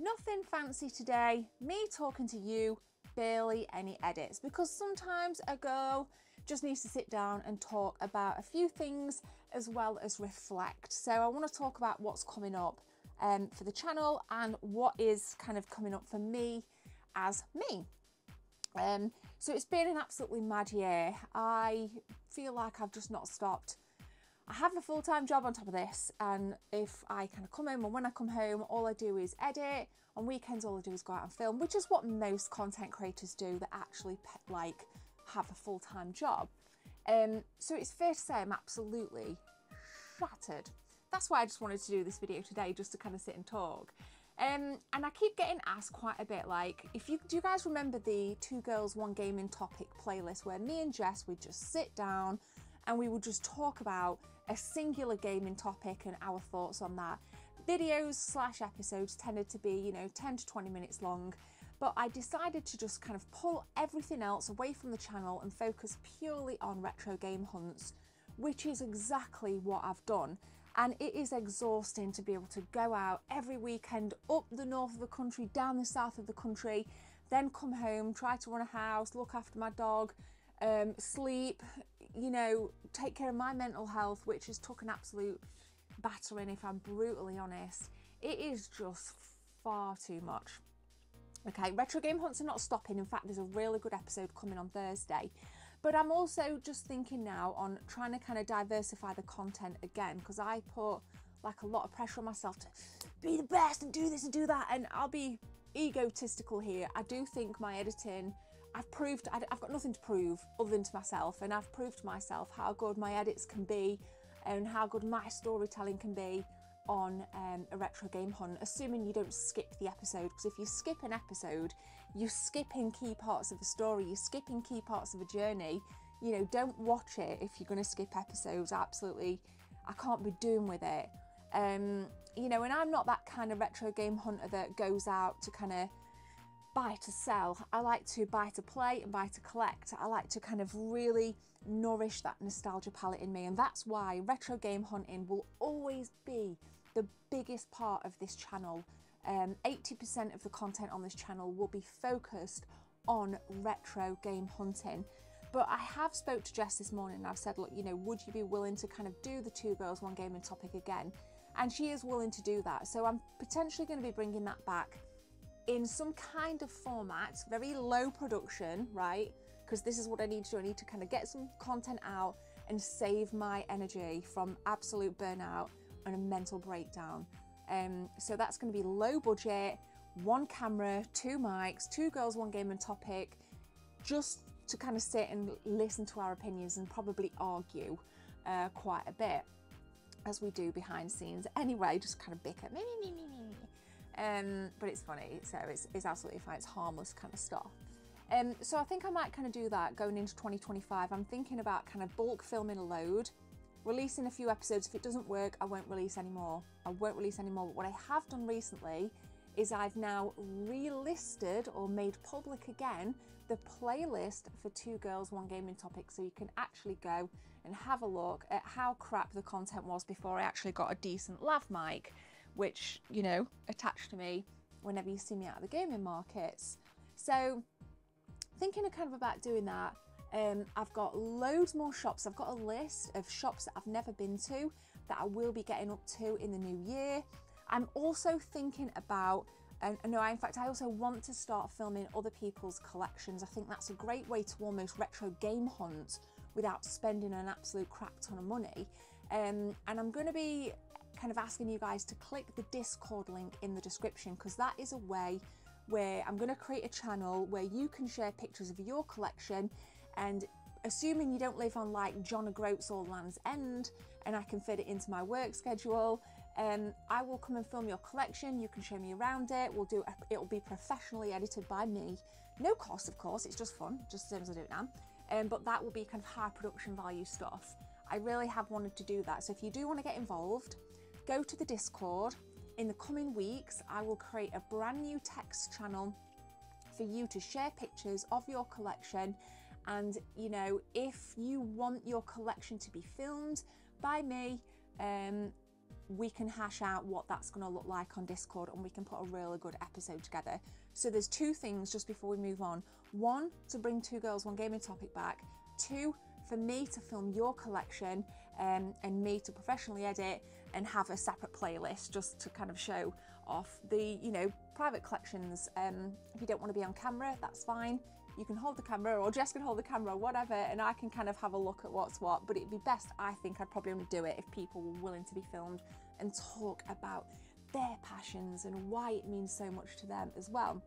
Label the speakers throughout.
Speaker 1: Nothing fancy today, me talking to you, barely any edits, because sometimes a girl just needs to sit down and talk about a few things as well as reflect. So I want to talk about what's coming up for the channel and what is kind of coming up for me as me. So it's been an absolutely mad year. I feel like I've just not stopped. I have a full-time job on top of this, and if I kind of come home, and when I come home, all I do is edit. On weekends, all I do is go out and film, which is what most content creators do that actually like have a full-time job. So it's fair to say I'm absolutely shattered. That's why I just wanted to do this video today, just to kind of sit and talk. And I keep getting asked quite a bit, like, do you guys remember the 2 Girls 1 Gaming Topic playlist where me and Jess would just sit down and we would just talk about a singular gaming topic and our thoughts on that? Videos / episodes tended to be, you know, 10 to 20 minutes long, but I decided to just kind of pull everything else away from the channel and focus purely on retro game hunts, which is exactly what I've done. And it is exhausting to be able to go out every weekend up the north of the country, down the south of the country, then come home, try to run a house, look after my dog, sleep, you know, take care of my mental health, which has took an absolute battering, if I'm brutally honest. It is just far too much. Okay, retro game hunts are not stopping. In fact, there's a really good episode coming on Thursday. But I'm also just thinking now on trying to kind of diversify the content again, because I put like a lot of pressure on myself to be the best and do this and do that. And I'll be egotistical here. I do think my editing, I've got nothing to prove other than to myself. And I've proved to myself how good my edits can be and how good my storytelling can be on a retro game hunt, assuming you don't skip the episode, because if you skip an episode, you're skipping key parts of the story, you're skipping key parts of a journey. You know, don't watch it if you're going to skip episodes. Absolutely, I can't be doing with it. You know, and I'm not that kind of retro game hunter that goes out to kind of buy to sell. I like to buy to play and buy to collect. I like to kind of really nourish that nostalgia palette in me, and that's why retro game hunting will always be the biggest part of this channel. 80% of the content on this channel will be focused on retro game hunting. But I have spoke to Jess this morning and I've said, look, you know, would you be willing to kind of do the 2 Girls 1 Gaming Topic again? And she is willing to do that. So I'm potentially going to be bringing that back in some kind of format, very low production, right? Because this is what I need to do. I need to kind of get some content out and save my energy from absolute burnout and a mental breakdown. So that's going to be low budget, 1 camera, 2 mics, 2 Girls 1 Gaming Topic, just to kind of sit and listen to our opinions and probably argue quite a bit, as we do behind scenes anyway, just kind of bicker. But it's funny, so it's absolutely fine. It's harmless kind of stuff. So I think I might kind of do that going into 2025. I'm thinking about kind of bulk filming a load, releasing a few episodes. If it doesn't work, I won't release anymore. But what I have done recently is I've now relisted or made public again the playlist for 2 Girls 1 Gaming Topic, so you can actually go and have a look at how crap the content was before I actually got a decent lav mic, which, you know, attached to me whenever you see me out of the gaming markets. So thinking of kind of about doing that. I've got loads more shops. I've got a list of shops that I've never been to that I will be getting up to in the new year. I'm also thinking about, in fact, I also want to start filming other people's collections. I think that's a great way to almost retro game hunt without spending an absolute crap ton of money. And I'm going to be kind of asking you guys to click the Discord link in the description, because that is a way where I'm going to create a channel where you can share pictures of your collection, and assuming you don't live on like John O'Groats or Land's End and I can fit it into my work schedule, I will come and film your collection. You can show me around it. It'll be professionally edited by me. No cost, of course, it's just fun, just the same as I do it now. But that will be kind of high production value stuff. I really have wanted to do that. So if you do want to get involved, go to the Discord. In the coming weeks, I will create a brand new text channel for you to share pictures of your collection. And, you know, if you want your collection to be filmed by me, we can hash out what that's going to look like on Discord, and we can put a really good episode together. So there's two things just before we move on. One, to bring Two Girls One Gaming topic back. Two, for me to film your collection and me to professionally edit and have a separate playlist just to kind of show off the, you know, private collections. If you don't want to be on camera, that's fine. You can hold the camera, or Jess can hold the camera, or whatever, and I can kind of have a look at what's what. But it'd be best, I think, I'd probably only do it if people were willing to be filmed and talk about their passions and why it means so much to them as well.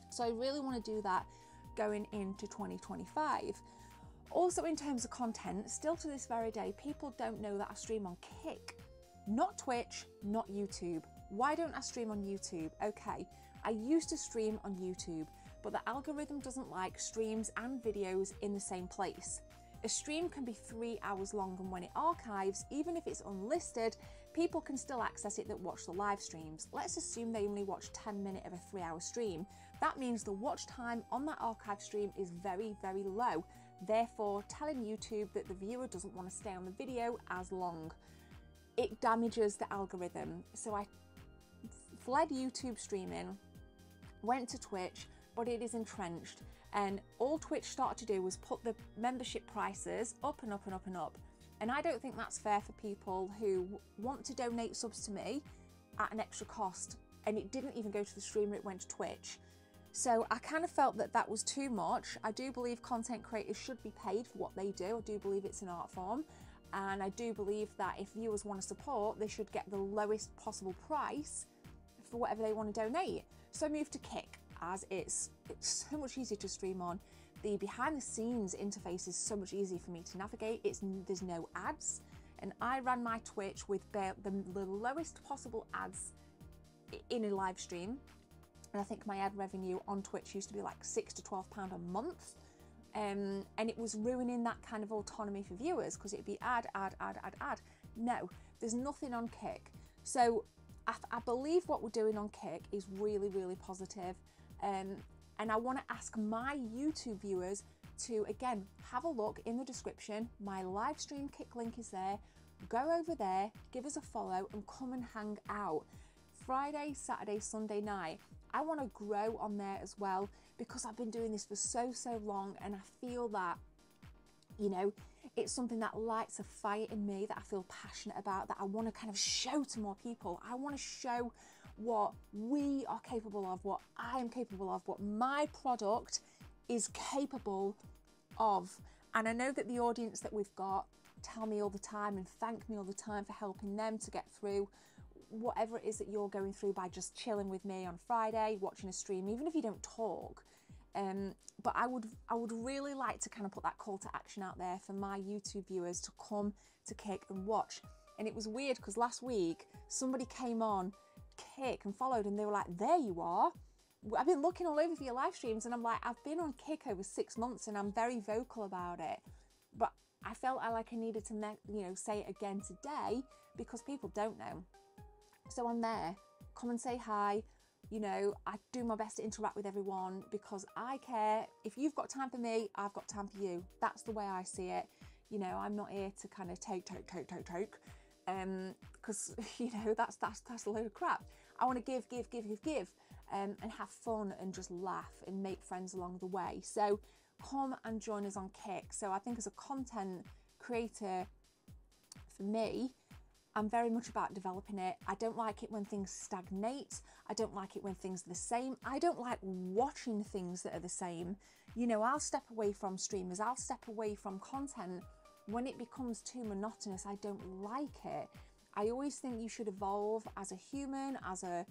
Speaker 1: So I really want to do that going into 2025. Also, in terms of content, still to this very day, people don't know that I stream on Kick, not Twitch, not YouTube. Why don't I stream on YouTube? Okay, I used to stream on YouTube, but the algorithm doesn't like streams and videos in the same place. A stream can be 3 hours long, and when it archives, even if it's unlisted, people can still access it that watch the live streams. Let's assume they only watch 10 minutes of a 3-hour stream. That means the watch time on that archive stream is very, very low, therefore telling YouTube that the viewer doesn't want to stay on the video as long. It damages the algorithm. So I fled YouTube streaming, went to Twitch, but it is entrenched, and all Twitch started to do was put the membership prices up and up and up and up. And I don't think that's fair for people who want to donate subs to me at an extra cost, and it didn't even go to the streamer, it went to Twitch. So I kind of felt that that was too much. I do believe content creators should be paid for what they do. I do believe it's an art form, and I do believe that if viewers want to support, they should get the lowest possible price for whatever they want to donate. So I moved to Kick, as it's so much easier to stream on. The behind the scenes interface is so much easier for me to navigate. There's no ads, and I ran my Twitch with the lowest possible ads in a live stream. And I think my ad revenue on Twitch used to be like £6 to £12 a month. And it was ruining that kind of autonomy for viewers, because it'd be ad. No, there's nothing on Kick. So I believe what we're doing on Kick is really, really positive. And I want to ask my YouTube viewers to, again, have a look in the description. My live stream Kick link is there. Go over there, give us a follow, and come and hang out. Friday, Saturday, Sunday night. I want to grow on there as well, because I've been doing this for so long, and I feel that, you know, it's something that lights a fire in me, that I feel passionate about, that I want to kind of show to more people. I want to show what we are capable of, what I am capable of, what my product is capable of. And I know that the audience that we've got tell me all the time and thank me all the time for helping them to get through whatever it is that you're going through by just chilling with me on Friday, watching a stream, even if you don't talk. But I would really like to kind of put that call to action out there for my YouTube viewers to come to Kick and watch. And it was weird, because last week somebody came on Kick and followed, and they were like, there you are. I've been looking all over for your live streams, and I'm like, I've been on Kick over 6 months and I'm very vocal about it. But I felt like I needed to, you know, say it again today, because people don't know. So I'm there, come and say hi. You know, I do my best to interact with everyone, because I care. If you've got time for me, I've got time for you. That's the way I see it. You know, I'm not here to kind of take, because, you know, that's a load of crap. I want to give, and have fun and just laugh and make friends along the way. So come and join us on Kick. So I think as a content creator, for me, I'm very much about developing it. I don't like it when things stagnate. I don't like it when things are the same. I don't like watching things that are the same. You know, I'll step away from streamers. I'll step away from content when it becomes too monotonous. I don't like it. I always think you should evolve as a human, as a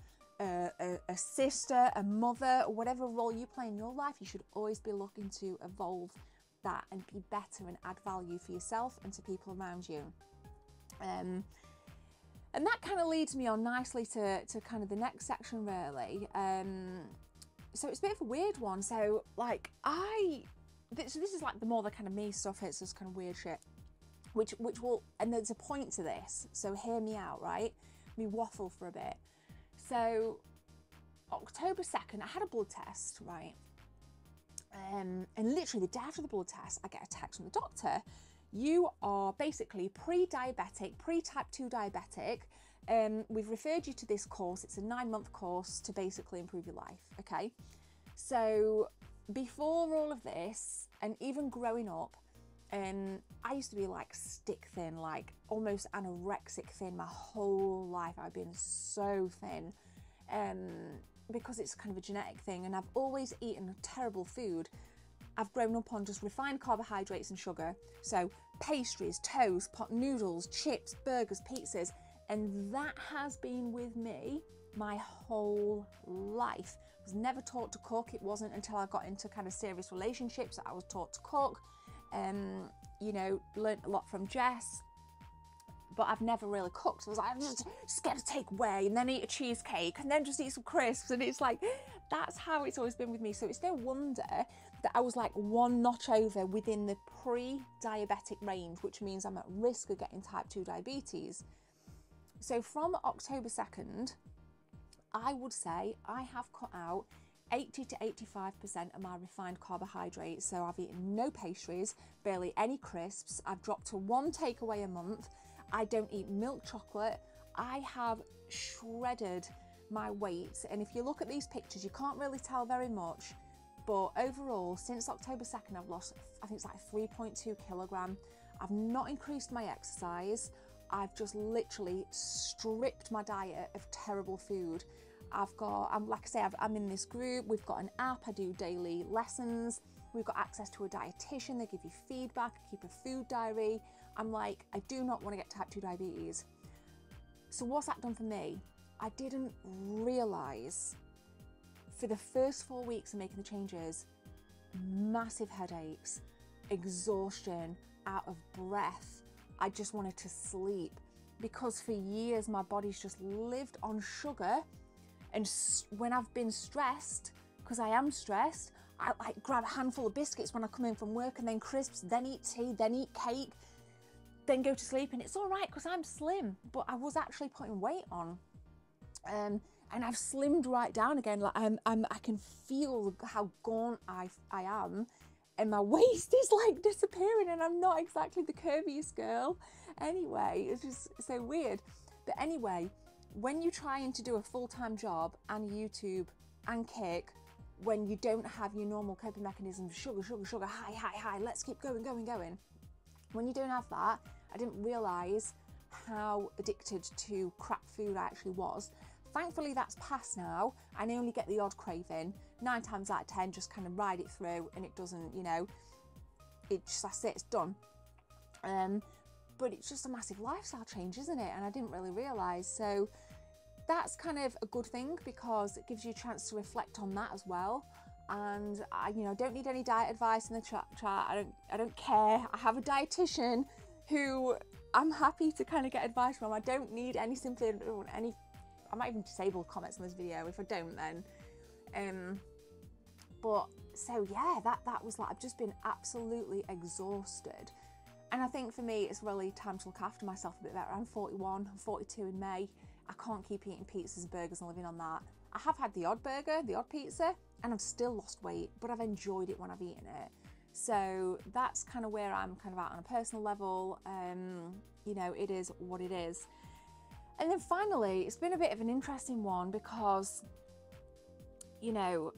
Speaker 1: sister, a mother, or whatever role you play in your life. You should always be looking to evolve that and be better and add value for yourself and to people around you. And that kind of leads me on nicely to kind of the next section, really. So it's a bit of a weird one. So like this is like the more the kind of me stuff. It's just kind of weird shit, which will, and there's a point to this. So hear me out, right? Let me waffle for a bit. So October 2nd, I had a blood test, right? And literally the day after the blood test, I get a text from the doctor. You are basically pre-diabetic, pre-type 2 diabetic, we've referred you to this course. It's a 9-month course to basically improve your life, okay? So before all of this, and even growing up, I used to be like stick thin, like almost anorexic thin my whole life. I've been so thin because it's kind of a genetic thing, and I've always eaten terrible food. I've grown up on just refined carbohydrates and sugar. So pastries, toast, pot noodles, chips, burgers, pizzas, and that has been with me my whole life. I was never taught to cook. It wasn't until I got into kind of serious relationships that I was taught to cook. You know, learned a lot from Jess, but I've never really cooked. So I was like, I'm just scared to take away and then eat a cheesecake and then just eat some crisps. And it's like, that's how it's always been with me. So it's no wonder that I was like one notch over within the pre-diabetic range, which means I'm at risk of getting type 2 diabetes. So from October 2nd, I would say I have cut out 80 to 85% of my refined carbohydrates. So I've eaten no pastries, barely any crisps. I've dropped to 1 takeaway a month. I don't eat milk chocolate. I have shredded my weight. And if you look at these pictures, you can't really tell very much. But overall, since October 2nd, I've lost, I think it's like 3.2 kilogram. I've not increased my exercise. I've just literally stripped my diet of terrible food. Like I say, I'm in this group. We've got an app. I do daily lessons. We've got access to a dietitian. They give you feedback. I keep a food diary. I'm like, I do not want to get type 2 diabetes. So what's that done for me? I didn't realize for the first 4 weeks of making the changes, massive headaches, exhaustion, out of breath. I just wanted to sleep because for years my body's just lived on sugar. And when I've been stressed, because I am stressed, I like grab a handful of biscuits when I come in from work and then crisps, then eat tea, then eat cake, then go to sleep. And it's all right because I'm slim, but I was actually putting weight on. And I've slimmed right down again. Like I can feel how gaunt I am, and my waist is like disappearing, and I'm not exactly the curviest girl. Anyway, it's just so weird. But anyway, when you're trying to do a full-time job and YouTube and kick, when you don't have your normal coping mechanisms, sugar, high, let's keep going. When you don't have that, I didn't realise how addicted to crap food I actually was. Thankfully, that's past now. I only get the odd craving. 9 times out of 10, just kind of ride it through, and it doesn't, you know, that's it, it's done. But it's just a massive lifestyle change, isn't it? And I didn't really realise. So that's kind of a good thing because it gives you a chance to reflect on that as well. And I, you know, don't need any diet advice in the chat. I don't care. I have a dietitian who I'm happy to kind of get advice from. I don't need any I might even disable comments on this video. If I don't, then but so yeah, that was like, I've just been absolutely exhausted. And I think for me, it's really time to look after myself a bit better. I'm 41, I'm 42 in May. I can't keep eating pizzas and burgers and living on that. I have had the odd burger, the odd pizza, and I've still lost weight, but I've enjoyed it when I've eaten it. So that's kind of where I'm kind of at on a personal level. You know, it is what it is. And then finally, it's been a bit of an interesting one because, you know,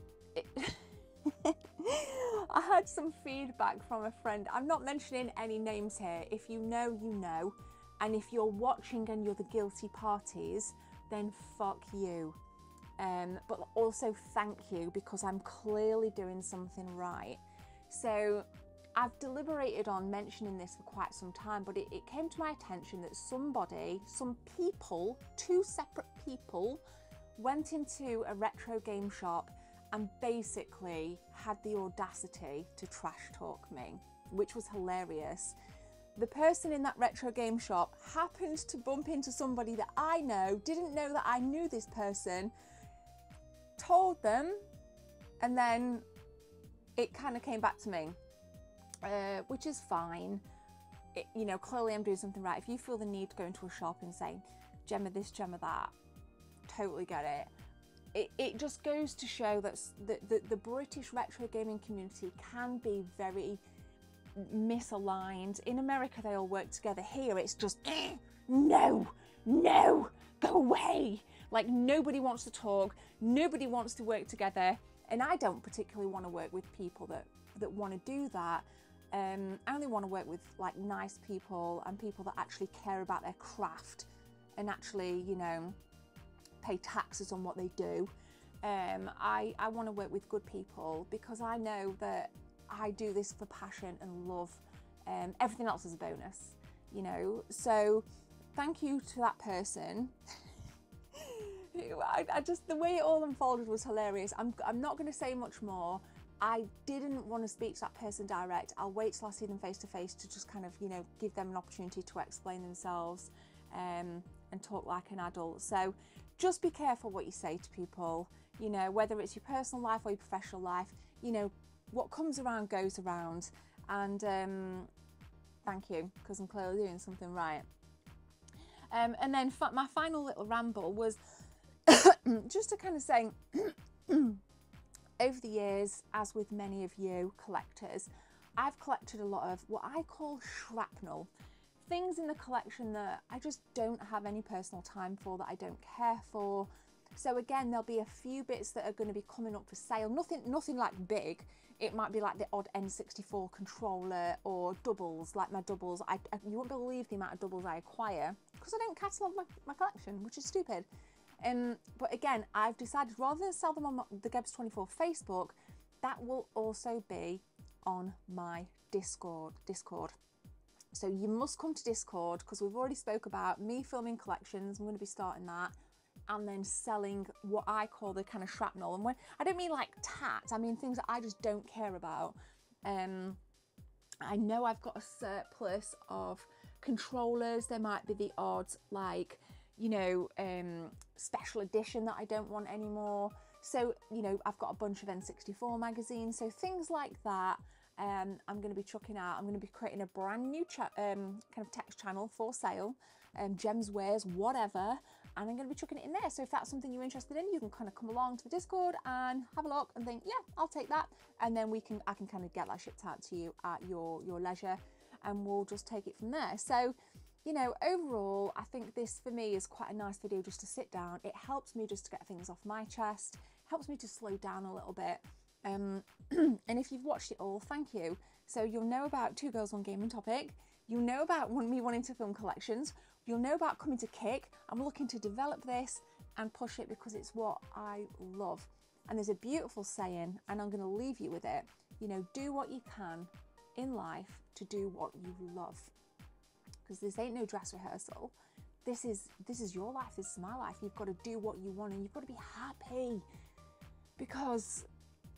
Speaker 1: I had some feedback from a friend. I'm not mentioning any names here. If you know, you know. And if you're watching and you're the guilty parties, then fuck you. But also thank you, because I'm clearly doing something right. So I've deliberated on mentioning this for quite some time, but it came to my attention that some people, 2 separate people, went into a retro game shop and basically had the audacity to trash talk me, which was hilarious. The person in that retro game shop happened to bump into somebody that I know, didn't know that I knew this person, told them, and then it kind of came back to me, which is fine. You know, clearly I'm doing something right. If you feel the need to go into a shop and say, Gemma this, Gemma that, totally get it. It just goes to show that the British retro gaming community can be very misaligned. In America, they all work together. Here, it's just, no, go away. Like, nobody wants to talk, nobody wants to work together. And I don't particularly want to work with people that want to do that. I only want to work with like nice people and people that actually care about their craft and actually, you know, pay taxes on what they do. I want to work with good people because I know that I do this for passion and love. Everything else is a bonus, you know. So thank you to that person. I just, the way it all unfolded was hilarious. I'm not going to say much more. I didn't want to speak to that person direct. I'll wait till I see them face to face to just kind of, you know, give them an opportunity to explain themselves and talk like an adult. So just be careful what you say to people, you know, whether it's your personal life or your professional life. You know, what comes around goes around. And thank you, because I'm clearly doing something right. And then my final little ramble was just to kind of say, over the years, as with many of you collectors, I've collected a lot of what I call shrapnel. Things in the collection that I just don't have any personal time for, that I don't care for. So again, there'll be a few bits that are going to be coming up for sale. Nothing like big. It might be like the odd N64 controller or doubles, like my doubles. You won't believe the amount of doubles I acquire because I don't catalogue my collection, which is stupid. But again, I've decided rather than sell them on the Gebs24 Facebook, that will also be on my Discord. So you must come to Discord because we've already spoke about me filming collections. I'm going to be starting that and then selling what I call the kind of shrapnel. And when I don't mean like tat, I mean things that I just don't care about. I know I've got a surplus of controllers. There might be the odds like, you know, special edition that I don't want anymore. So, you know, I've got a bunch of N64 magazines. So things like that, I'm going to be chucking out. I'm going to be creating a brand new kind of text channel for sale, gems, wares, whatever. And I'm going to be chucking it in there. So if that's something you're interested in, you can kind of come along to the Discord and have a look and think, yeah, I'll take that. And then I can kind of get that shipped out to you at your leisure, and we'll just take it from there. So, you know, overall, I think this for me is quite a nice video just to sit down. It helps me just to get things off my chest, helps me to slow down a little bit. And if you've watched it all, thank you. So you'll know about Two Girls One Gaming Topic. You'll know about me wanting to film collections. You'll know about coming to Kick. I'm looking to develop this and push it because it's what I love. And there's a beautiful saying, and I'm going to leave you with it. You know, do what you can in life to do what you love. Because this ain't no dress rehearsal. This is your life, this is my life. You've got to do what you want and you've got to be happy because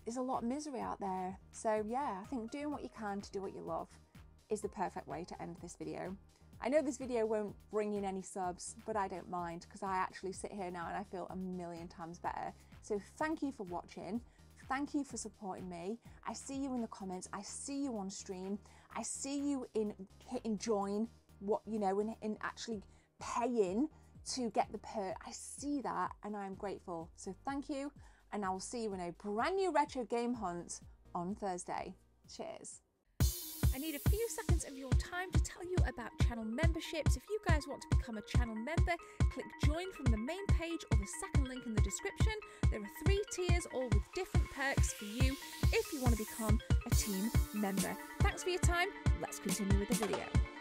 Speaker 1: there's a lot of misery out there. So yeah, I think doing what you can to do what you love is the perfect way to end this video. I know this video won't bring in any subs, but I don't mind because I actually sit here now and I feel a million times better. So thank you for watching. Thank you for supporting me. I see you in the comments. I see you on stream. I see you in hitting join, what, you know, in actually paying to get the perk. I see that and I'm grateful. So thank you. And I will see you in a brand new retro game hunt on Thursday. Cheers.
Speaker 2: I need a few seconds of your time to tell you about channel memberships. If you guys want to become a channel member, click join from the main page or the second link in the description. There are 3 tiers, all with different perks for you if you want to become a team member. Thanks for your time. Let's continue with the video.